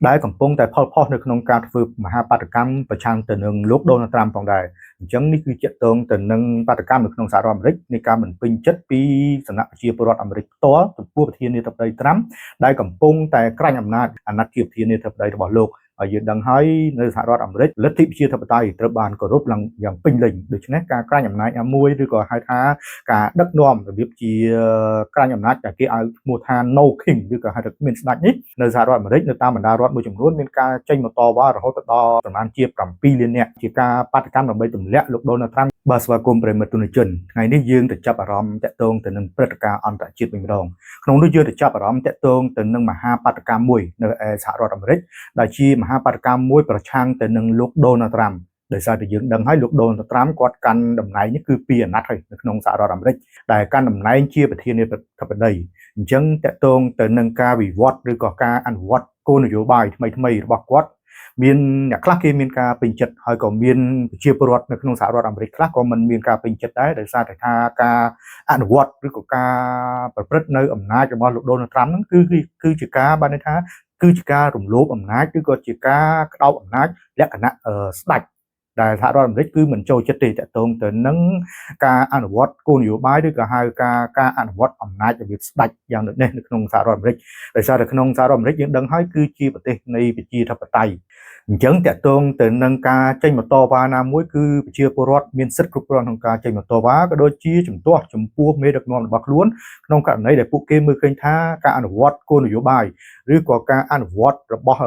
ដែលកំពុងតែផលផុសនៅក្នុងការធ្វើមហាបាតកម្មប្រឆាំងទៅនឹងលោកដូណាល់ត្រាំផងដែរអញ្ចឹងនេះគឺជាតកទៅនឹងបាតកម្មនៅក្នុងសហរដ្ឋអាមេរិកនៃការមិនពេញចិត្តពីសំណាក់ប្រជាពលរដ្ឋអាមេរិកផ្ទាល់ចំពោះប្រធានាធិបតីត្រាំដែលកំពុងតែក្រាញ់អំណាចអាណត្តិជាប្រធានាធិបតីរបស់លោកហើយយើងដឹងហើយនៅសហរដ្ឋអាមេរិកលទ្ធិប្រជាធិបតេយ្យត្រូវបានគោរពឡើងយ៉ាងពេញលេញដូច្នេះការក្រាញ់អំណាចមួយឬក៏ហៅថាការដឹកនាំរបៀបជាក្រាញ់អំណាចដែលគេឲ្យឈ្មោះថា no king ឬក៏ហៅថាគ្មានស្ដេចនេះនៅសហរដ្ឋអាមេរិកនៅតាមបណ្ដារដ្ឋមួយចំនួនមានការចេញមកតវ៉ារហូតដល់ប្រមាណជា7លាននាក់ជាការបាតកម្មដើម្បីទម្លាក់លោកដូណាល់ត្រាំបាទស្វាគមន៍ប្រិយមិត្តទស្សនិកជនថ្ងៃនេះយើងទៅចាប់អារម្មណ៍តាក់ទងទៅនឹងព្រឹត្តិការណ៍អន្តរជាតិវិញម្ដងក្នុងនោះយើងទៅចាប់អារម្មណ៍តាក់ទងទៅនឹងមហាបាតកម្មមួយនៅសហរដ្ឋអាមេរិកដែលជាមហាបាតកម្មមួយប្រឆាំងទៅនឹងលោកដូណាល់ត្រាំដោយសារតែយើងដឹងហើយលោកដូណាល់ត្រាំគាត់កាន់តំណែងនេះគឺ2អាណត្តិហើយនៅក្នុងសហរដ្ឋអាមេរិកដែលកាន់តំណែងជាប្រធានាធិបតីអញ្ចឹងតាក់ទងទៅនឹងការវិវត្តឬក៏ការអនុវត្តគោលនយោបាយថ្មីៗរបស់គាត់មានអ្នកខ្លះគេមានការពេញចិត្តហើយក៏មានប្រជាពលរដ្ឋនៅក្នុងសហរដ្ឋអាមេរិកខ្លះក៏មិនមានការពេញចិត្តដែរដោយសារតែថាការអនុវត្តឬក៏ការប្រព្រឹត្តនៅអំណាចរបស់លោកដូណាល់ត្រាំហ្នឹងគឺជាការបានន័យថាគឺជាការរំលោភអំណាចឬក៏ជាការក្តោបអំណាចលក្ខណៈស្ដេចដែលសហរដ្ឋអាមេរិកគឺមិនចូលចិត្តទេតាក់ទងទៅនឹងការអនុវត្តគោលនយោបាយឬក៏ហៅការអនុវត្តអំណាចរបៀបស្ដេចយ៉ាងដូចនេះនៅក្នុងសហរដ្ឋអាមេរិកដោយសារតែក្នុងសហរដ្ឋអាមេរិកយើងដឹងហើយគឺជាប្រទេសនៃប្រជាធិបតេយ្យអញ្ចឹងតាក់ទងទៅនឹងការចេញមកតវ៉ាណាមួយគឺប្រជាពលរដ្ឋមានសិទ្ធិគ្រប់គ្រាន់ក្នុងការចេញមកតវ៉ាក៏ដូចជាជំទាស់ចំពោះមេដឹកនាំរបស់ខ្លួនក្នុងករណីដែលពួកគេមើលឃើញថាការអនុវត្តគោលនយោបាយឬក៏ការអនុវត្តរបស់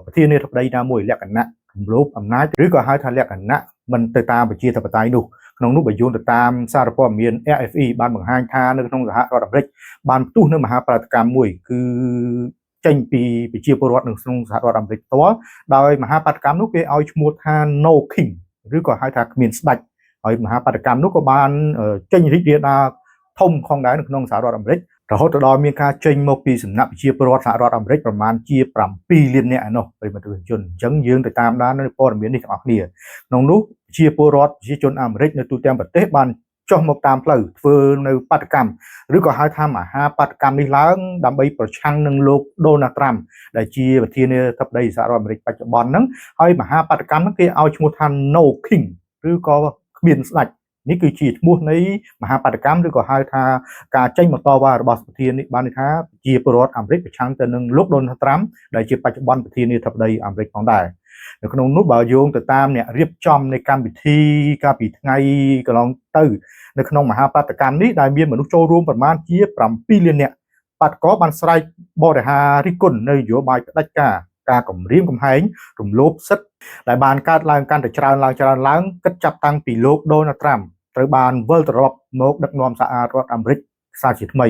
ប្រធានាធិបតីណាមួយលក្ខណៈរំលោភអំណាចឬក៏ហៅថាលក្ខណៈមិនទៅតាមប្រជាធិបតេយ្យនោះក្នុងនោះបើយោងទៅតាមសារព័ត៌មាន RFE បានបង្ហាញថានៅក្នុងសហរដ្ឋអាមេរិកបានផ្ទុះនៅមហាបាតកម្មមួយគឺចេញពីប្រជាពលរដ្ឋនៅក្នុងសហរដ្ឋអាមេរិកផ្ទាល់ដោយមហាបាតកម្មនោះគេឲ្យឈ្មោះថា No King ឬក៏ហៅថាគ្មានស្ដេចហើយមហាបាតកម្មនោះក៏បានចេញរីករាលដាលធំផងដែរនៅក្នុងសហរដ្ឋអាមេរិករហូតដល់មានការចេញមកពីសំណាក់ប្រជាពលរដ្ឋសហរដ្ឋអាមេរិកប្រមាណជា7លាននាក់ឯណោះប្រិយមិត្តជនអញ្ចឹងយើងទៅតាមដាននៅព័ត៌មាននេះទាំងអស់គ្នាក្នុងនោះប្រជាពលរដ្ឋប្រជាជនអាមេរិកនៅទូទាំងប្រទេសបានចុះមកតាមផ្លូវធ្វើនៅបាតកម្មឬក៏ហៅថាមហាបាតកម្មនេះឡើងដើម្បីប្រឆាំងនឹងលោកដូណាល់ត្រាំដែលជាប្រធានាធិបតីសហរដ្ឋអាមេរិកបច្ចុប្បន្នហ្នឹងហើយមហាបាតកម្មហ្នឹងគេឲ្យឈ្មោះថា No King ឬក៏គ្មានស្ដេចនេះគឺជាឈ្មោះនៃមហាបាតកម្មឬក៏ហៅថាការចេញមកតវ៉ារបស់ប្រធាននេះបានន័យថាជាពលរដ្ឋអាមេរិកប្រឆាំងទៅនឹងលោកដូណាល់ត្រាំដែលជាបច្ចុប្បន្នប្រធានាធិបតីអាមេរិកផងដែរនៅក្នុងនោះបើយោងទៅតាមអ្នករៀបចំនៃកម្មវិធីកាលពីថ្ងៃកន្លងទៅនៅក្នុងមហាបាតកម្មនេះដែលមានមនុស្សចូលរួមប្រមាណជា7លាននាក់បាតកោបានស្រែកបរិហារិះគន់នៅនយោបាយផ្ដាច់ការគម្រាមកំហែងរំលោភសិទ្ធិដែលបានកើតឡើងកាន់តែច្រើនឡើងគិតចាប់តាំងពីលោកដូណាល់ត្រាំត្រូវបានវិលត្រឡប់មកដឹកនាំសហរដ្ឋអាមេរិកសារជាថ្មី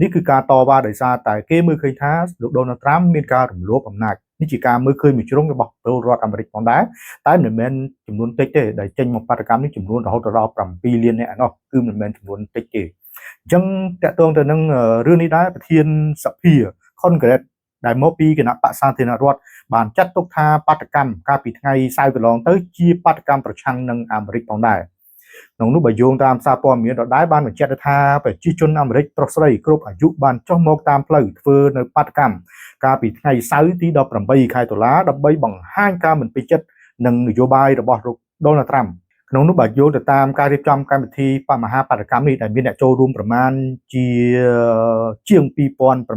នេះគឺការតវ៉ាដោយសារតែគេមើលឃើញថាលោកដូណាល់ត្រាំមានការរំលោភអំណាចនេះជាការមើលឃើញមួយជ្រុងរបស់ពលរដ្ឋអាមេរិកផងដែរតែមិនមែនចំនួនតិចទេដែលចេញមកបាតកម្មនេះចំនួនរហូតដល់7លាននាក់ឯណោះគឺមិនមែនចំនួនតិចទេអញ្ចឹងតកតងទៅនឹងរឿងនេះដែរប្រធានសភា Congress ដែលមកពីគណៈបក្សសាធារណរដ្ឋបានចាត់ទុកថាបាតកម្មកាលពីថ្ងៃសៅរ៍កន្លងទៅជាបាតកម្មប្រឆាំងនឹងអាមេរិកផងដែរក្នុងនោះបើយោងតាមសារព័ត៌មានដដែលបានបញ្ជាក់ថាប្រជាជនអាមេរិកប្រុសស្រីគ្រប់អាយុបានចុះមកតាមផ្លូវធ្វើនៅបាតកម្មកាលពីថ្ងៃសៅរ៍ទី18ខែតុលាដើម្បីបង្ហាញការមិនពេញចិត្តនឹងនយោបាយរបស់លោកដូណាល់ត្រាំក្នុងនោះបើយោងទៅតាមការរៀបចំកម្មវិធីមហាបាតកម្មនេះដែលមានអ្នកចូលរួមប្រមាណជាង2700ត្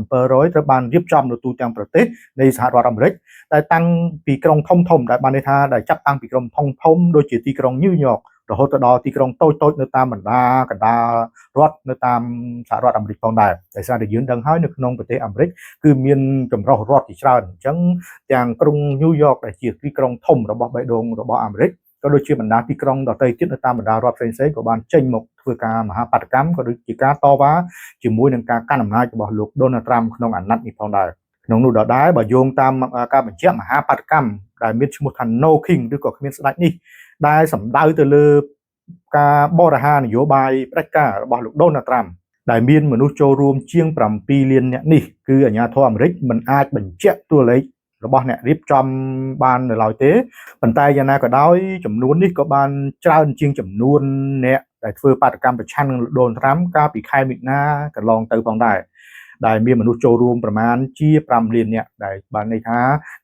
រូវបានរៀបចំនៅទូទាំងប្រទេសនៃសហរដ្ឋអាមេរិកដែលតាំងពីក្រុងធំដែលបានន័យថាដែលចាប់តាំងពីក្រុងធំដូចជាទីក្រុងញូវយ៉ករហូតដល់ទីក្រុងតូចនៅតាមបណ្ដាកណ្ដាលរដ្ឋនៅតាមសហរដ្ឋអាមេរិកផងដែរដោយសារតែយើងដឹងហើយនៅក្នុងប្រទេសអាមេរិកគឺមានចម្រុះរដ្ឋជាច្រើនអញ្ចឹងទាំងក្រុងញូវយ៉កដែលជាទីក្រុងធំរបស់បេះដូងរបស់អាមេរិកក៏ដូចជាបណ្ដាទីក្រុងដទៃទៀតនៅតាមបណ្ដារដ្ឋផ្សេងៗក៏បានចេញមកធ្វើការមហាបាតកម្មក៏ដូចជាការតវ៉ាជាមួយនឹងការកាន់អំណាចរបស់លោកដូណាល់ត្រាំក្នុងអាណត្តិនេះផងដែរក្នុងនោះដដែលបើយោងតាមការបញ្ជាក់មហាបាតកម្មដែលមានឈ្មោះថា No King ឬក៏គ្មានស្ដេចនេះដែលសម្ដៅទៅលើការបរិហារនយោបាយផ្ដាច់ការរបស់លោកដូណាល់ត្រាំដែលមានមនុស្សចូលរួមជាង7លាននាក់នេះគឺអាជ្ញាធរអាមេរិកមិនអាចបញ្ជាក់តួលេខរបស់អ្នករៀបចំបាននៅឡើយទេប៉ុន្តែយ៉ាងណាក៏ដោយចំនួននេះក៏បានច្រើនជាងចំនួនអ្នកដែលធ្វើបាតកម្មប្រឆាំងនឹងលោកដូណាល់ត្រាំកាលពីខែមិថុនាកន្លងទៅផងដែរ ដែលមានមនុស្សចូលរួមប្រមាណជា5លាននាក់ដែលបានន័យថា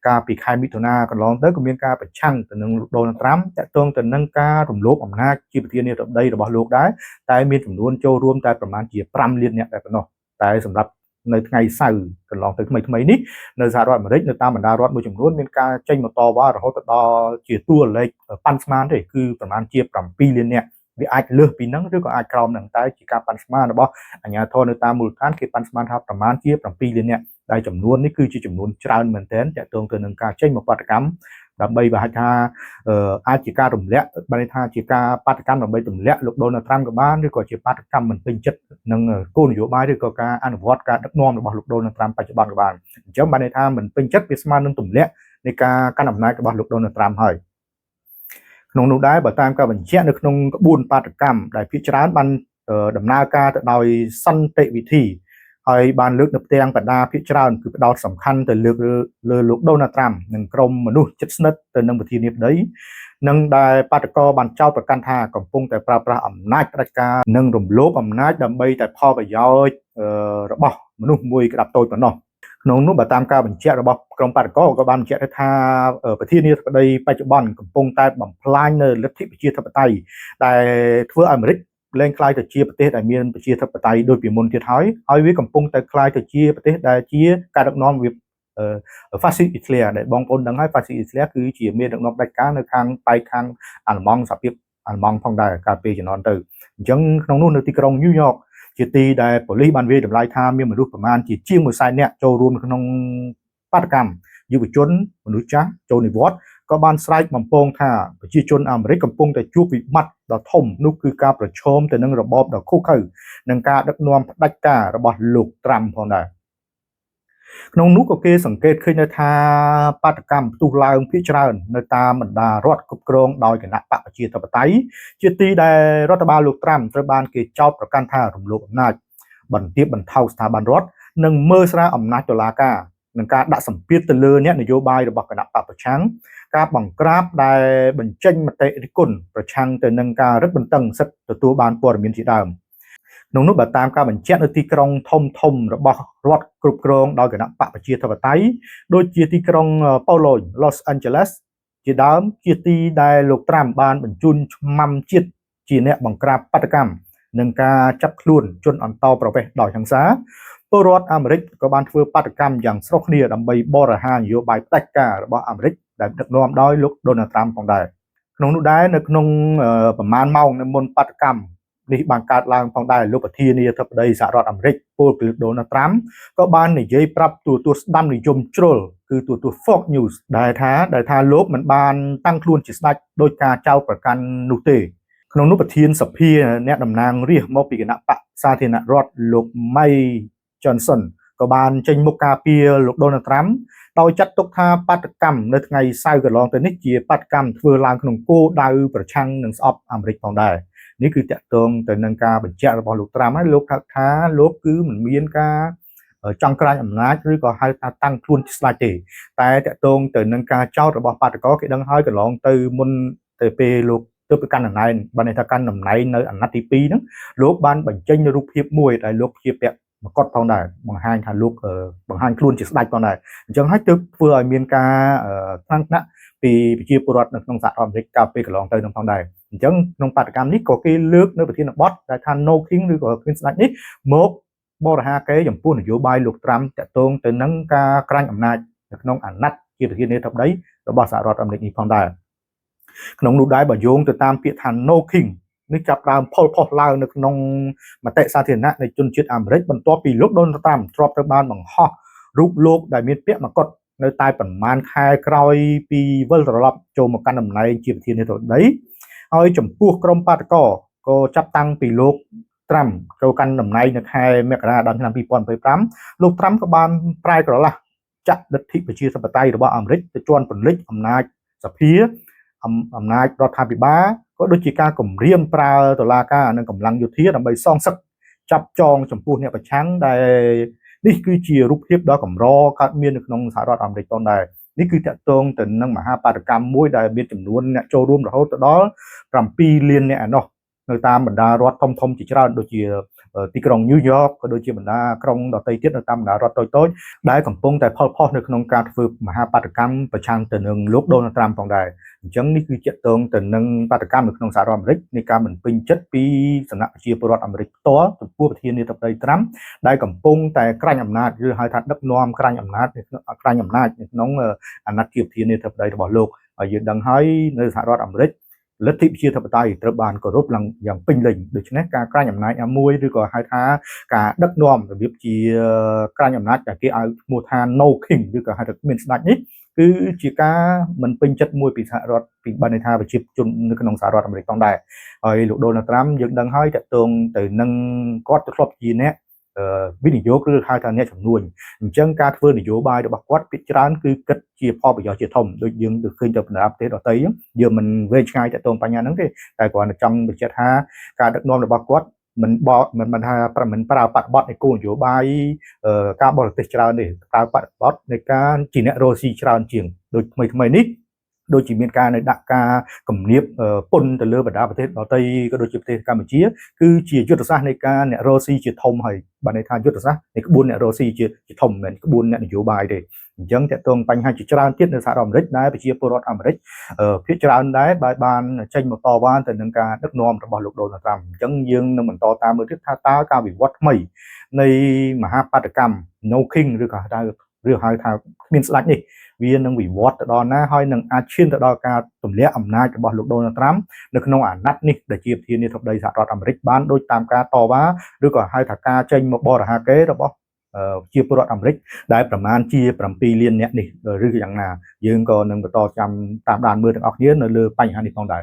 ការពីខែមិថុនាកន្លងទៅក៏មានការប្រឆាំងទៅនឹងលោកដូណាល់ត្រាំតាក់ទងទៅនឹងការរំលោភអំណាចជាប្រធានាធិបតីរបស់លោកដែរតែមានចំនួនចូលរួមតែប្រមាណជា5លាននាក់តែប៉ុណ្ណោះតែសម្រាប់នៅថ្ងៃសៅរ៍កន្លងទៅថ្មីនេះនៅសហរដ្ឋអាមេរិកនៅតាមបណ្ដារដ្ឋមួយចំនួនមានការចេញមកតវ៉ារហូតដល់ជាតួលេខប៉ាន់ស្មានទេគឺប្រមាណជា7លាននាក់វាអាចលើសពីហ្នឹងឬក៏អាចក្រោមហ្នឹងតែជាការប៉ាន់ស្មានរបស់អាជ្ញាធរនៅតាមមូលដ្ឋានគេប៉ាន់ស្មានថាប្រមាណជា7លាននាក់ដែលចំនួននេះគឺជាចំនួនច្រើនមែនទែនទាក់ទងទៅនឹងការចេញមកបាតកម្មដើម្បីបើហៅថាអាចជាការរំលាក់បានន័យថាជាការបាតកម្មដើម្បីទម្លាក់លោកដូណាល់ត្រាំក៏បានឬក៏ជាបាតកម្មមិនពេញចិត្តនឹងគោលនយោបាយឬក៏ការអនុវត្តការដឹកនាំរបស់លោកដូណាល់ត្រាំបច្ចុប្បន្នក៏បានអញ្ចឹងបានន័យថាមិនពេញចិត្តវាស្មើនឹងទម្លាក់នៃការកាន់អំណាចរបស់លោកដូណាល់ត្រាំហើយក្នុងនោះដែរបើតាមការបញ្ជាក់នៅក្នុងក្បួនបាតកម្មដែលភាគច្រើនបានដំណើរការទៅដោយសន្តិវិធីហើយបានលើកនៅផ្ទាំងបដាភាគច្រើនគឺផ្ដោតសំខាន់ទៅលើលោកដូណាល់ត្រាំនិងក្រុមមនុស្សជិតស្និទ្ធទៅនឹងប្រធានាធិបតីនិងដែលបាតកោបានចោទប្រកាន់ថាកំពុងតែប្រើប្រាស់អំណាចផ្ដាច់ការនិងរំលោភអំណាចដើម្បីតែផលប្រយោជន៍របស់មនុស្សមួយក្តាប់តូចប៉ុណ្ណោះក្នុងនោះបើតាមការបញ្ជាក់របស់ក្រុមបាតកោក៏បានបញ្ជាក់ថាប្រធានាធិបតីបច្ចុប្បន្នកំពុងតែបំផ្លាញនៅលទ្ធិប្រជាធិបតេយ្យដែលធ្វើឲ្យអាមេរិកលែងคล้ายទៅជាប្រទេសដែលមានប្រជាធិបតេយ្យដូចពីមុនទៀតហើយវាកំពុងតែคล้ายទៅជាប្រទេសដែលជាការដឹកនាំវាFascist Hitler ដែលបងប្អូនដឹងហើយ Fascist Hitler គឺជាមានដឹកនាំផ្ដាច់ការនៅខាងបែកខាងអាល្លឺម៉ង់សហភាពអាល្លឺម៉ង់ផងដែរកាលពីជំនាន់ទៅអញ្ចឹងក្នុងនោះនៅទីក្រុងញូវយ៉កជាទីដែលប៉ូលីសបានវាយតម្លៃថាមានមនុស្សប្រមាណជាជាង100,000នាក់ចូលរួមក្នុងបាតកម្មយុវជនមនុស្សចាស់ចូលនិវត្តន៍ក៏បានស្រែកបំពងថាប្រជាជនអាមេរិកកំពុងតែជួបវិបត្តិដ៏ធំនោះគឺការប្រឈមទៅនឹងរបបដ៏ឃោរឃៅនិងការដឹកនាំផ្ដាច់ការរបស់លោកត្រាំផងដែរក្នុងនោះក៏គេសង្កេតឃើញថាបាតកម្មផ្ទុះឡើងភាគច្រើននៅតាមបណ្ដារដ្ឋគ្រប់គ្រងដោយគណៈបកប្រជាធិបតេយ្យជាទីដែលរដ្ឋបាលលោកត្រាំត្រូវបានគេចោទប្រកាន់ថារំលោភអំណាចបន្ទាបបន្ថោស្ថាប័នរដ្ឋនិងមើលស្រាលអំណាចតុលាការនឹងការដាក់សម្ពាធទៅលើអ្នកនយោបាយរបស់គណៈបកប្រឆាំងការបង្ក្រាបដែលបញ្ចេញមតិរិះគន់ប្រឆាំងទៅនឹងការរឹតបន្តឹងសិទ្ធិទទួលបានព័ត៌មានជាដើមក្នុងនោះបើតាមការបញ្ជាក់នៅទីក្រុងធំរបស់រដ្ឋគ្រប់គ្រងដោយគណៈបកប្រជាធិបតេយ្យដូចជាទីក្រុងប៉ូឡូញ Los Angeles ជាដើមជាទីដែលលោកត្រាំបានបញ្ជូនឆ្មាំជាតិជាអ្នកបង្ក្រាបបាតកម្មនិងការចាប់ខ្លួនជនអន្តោប្រវេសន៍ដោយហិង្សាពលរដ្ឋអាមេរិកក៏បានធ្វើបាតកម្មយ៉ាងស្រុះគ្នាដើម្បីបរិហារនយោបាយផ្ដាច់ការរបស់អាមេរិកដែលដឹកនាំដោយលោកដូណាល់ត្រាំផងដែរក្នុងនោះដែរនៅក្នុងប្រមាណម៉ោងនៅមុនបាតកម្មនេះបានកើតឡើងផងដែរលោកប្រធានាធិបតីសហរដ្ឋអាមេរិកពលដូណាល់ត្រាំក៏បាននិយាយប្រាប់ទូរទស្សន៍ស្ដាំនិយមជ្រុលគឺទូរទស្សន៍ Fox News ដែលថាលោកមិនបានតាំងខ្លួនជាស្ដេចដោយការចោទប្រកាន់នោះទេក្នុងនោះប្រធានសភាអ្នកតំណាងរាស្ត្រមកពីគណៈបកសាធារណរដ្ឋលោក Mike Johnson ក៏បានចេញមុខការពារលោកដូណាល់ត្រាំដោយចាត់ទុកថាបាតកម្មនៅថ្ងៃសៅរ៍កន្លងទៅនេះជាបាតកម្មធ្វើឡើងក្នុងគោលដៅប្រឆាំងនឹងស្អប់អាមេរិកផងដែរនេះគឺតាក់ទងទៅនឹងការបញ្ជាក់របស់លោកត្រាំហើយលោកថាលោកគឺមិនមានការចង់ក្រាញអំណាចឬក៏ហៅថាតាំងខ្លួនស្ដេចទេតែតាក់ទងទៅនឹងការចោទរបស់បាតកោគេដឹងហើយកន្លងទៅមុនទៅពេលលោកទៅកាន់តំណែងបានន័យថាកាន់តំណែងនៅអាណត្តិទី2ហ្នឹងលោកបានបញ្ចេញរូបភាពមួយដែលលោកជាពាក់មកត់ផងដែរបង្ហាញថាលោកបង្ហាញខ្លួនជាស្ដេចផងដែរអញ្ចឹងហើយទើបធ្វើឲ្យមានការថ្នាក់ពីប្រជាពលរដ្ឋនៅក្នុងសហរដ្ឋអាមេរិកកាលពេលកន្លងទៅនឹងផងដែរអញ្ចឹងក្នុងបាតកម្មនេះក៏គេលើកនៅប្រធានបទដែលថា No King ឬក៏គ្មានស្ដេចនេះមកបរិហាកេរចំពោះនយោបាយលោកត្រាំតាក់ទងទៅនឹងការក្រាញ់អំណាចនៅក្នុងអាណត្តិជាប្រធានាធិបតីរបស់សហរដ្ឋអាមេរិកនេះផងដែរក្នុងនោះដែរបើយោងទៅតាមពាក្យថា No King នេះចាប់ដើមផុសឡើងនៅក្នុងមតិសាធារណៈនៃជនជាតិអាមេរិកបន្ទាប់ពីលោកដូណាល់ត្រាំធ្លាប់ត្រូវបានបង្ហោះរូបលោកដែលមានពាក្យមកុដនៅតែប្រមាណខែក្រោយពីវិលត្រឡប់ចូលមកកាន់តំណែងជាប្រធានាធិបតីហើយចំពោះក្រុមបាតកោក៏ចាប់តាំងពីលោកត្រាំចូលកាន់តំណែងនៅខែមករាដល់ឆ្នាំ2025លោកត្រាំក៏បានប្រែក្រឡាស់ចាក់លទ្ធិប្រជាធិបតេយ្យរបស់អាមេរិកទៅជាន់ពន្លិចអំណាចសភាអំណាចរដ្ឋាភិបាលក៏ដូចជាការគម្រាមប្រើតុលាការនិងកម្លាំងយោធាដើម្បីសងសឹកចាប់ចងចំពោះអ្នកប្រឆាំងដែលនេះគឺជារូបភាពដ៏កម្រកើតមាននៅក្នុងសហរដ្ឋអាមេរិកផងដែរនេះគឺតាក់ទងទៅនឹងមហាបាតកម្មមួយដែលមានចំនួនអ្នកចូលរួមរហូតដល់7លានអ្នកឯណោះនៅតាមបណ្ដារដ្ឋធំជាច្រើនដូចជា ទីក្រុង New York ក៏ដូចជាបណ្ដាក្រុងដទៃទៀតនៅតាមបណ្ដារដ្ឋតូចៗដែលកំពុងតែផលផុសនៅក្នុងការធ្វើមហាបាតកម្មប្រឆាំងទៅនឹងលោក Donald Trump ផងដែរអញ្ចឹងនេះគឺជាតកទៅនឹងបាតកម្មនៅក្នុងសហរដ្ឋអាមេរិកនៃការមិនពេញចិត្តពីសំណាក់ប្រជាពលរដ្ឋអាមេរិកផ្ទាល់ចំពោះប្រធានាធិបតី Trump ដែលកំពុងតែក្រាញ់អំណាចឬហៅថាដឹកនាំក្រាញ់អំណាចនៅក្នុងអាណត្តិជាប្រធានាធិបតីរបស់លោកហើយយើងដឹងហើយនៅសហរដ្ឋអាមេរិកលទ្ធិប្រជាធិបតេយ្យត្រូវបានគោរពឡើងយ៉ាងពេញលេញដូច្នេះការក្រាញ់អំណាចមួយឬក៏ហៅថាការដឹកនាំរបៀបជាក្រាញ់អំណាចដែលគេឲ្យឈ្មោះថា no king ឬក៏ហៅថាគ្មានស្ដេចនេះគឺជាការមិនពេញចិត្តមួយពីសហរដ្ឋពីបានន័យថាប្រជាជននៅក្នុងសហរដ្ឋអាមេរិកផងដែរហើយលោក Donald Trump យើងដឹងហើយតកតងទៅនឹងគាត់ធ្លាប់ជាអ្នកវិនិយោគឬហៅថាអ្នកជំនួញអញ្ចឹងការធ្វើនយោបាយរបស់គាត់ភាគច្រើនគឺគិតជាផលប្រយោជន៍ជាធំដូចយើងទៅឃើញទៅបណ្ដាប្រទេសដទៃយើងមិនវែងឆ្ងាយតទៅបញ្ហាហ្នឹងទេតែគ្រាន់តែចង់បញ្ជាក់ថាការដឹកនាំរបស់គាត់មិនថាមិនប្រើបប្រតិបត្តិនៃគោលនយោបាយការបរទេសច្រើនទេប្រើបប្រតិបត្តិនៃការជាអ្នករស់ស៊ីច្រើនជាងដូចថ្មីនេះដូចជាមានការនៅដាក់ការគំនាបពន្ធទៅលើបណ្ដាប្រទេសដទៃក៏ដូចជាប្រទេសកម្ពុជាគឺជាយុទ្ធសាស្ត្រនៃការអ្នករស់ស៊ីជាធំហើយបានន័យថាយុទ្ធសាស្ត្រនៃក្បួនអ្នករស់ស៊ីជាធំមិនមែនក្បួនអ្នកនយោបាយទេអញ្ចឹងតើតើបញ្ហាជាច្រើនទៀតនៅសហរដ្ឋអាមេរិកដែលប្រជាពលរដ្ឋអាមេរិកភាគច្រើនដែរបានចេញមកតវ៉ាទៅនឹងការដឹកនាំរបស់លោក Donald Trump អញ្ចឹងយើងនឹងបន្តតាមមើលទៀតថាតើការវិវត្តថ្មីនៃមហាបាតកម្ម No King ឬក៏ហៅថាគ្មានស្ដេចនេះវានឹងវិវត្តទៅដល់ណាហើយនឹងអាចឈានទៅដល់ការទម្លាក់អំណាចរបស់លោក Donald Trump នៅក្នុងអាណត្តិនេះដែលជាប្រធានាធិបតីសហរដ្ឋអាមេរិកបានដូចតាមការតវ៉ាឬក៏ហៅថាការចេញមកបរិហាកេររបស់ជាពលរដ្ឋអាមេរិកដែលប្រមាណជា7លានអ្នកនេះឬយ៉ាងណាយើងក៏នឹងបន្តតាមដានមើលទាំងអស់គ្នានៅលើបញ្ហានេះផងដែរ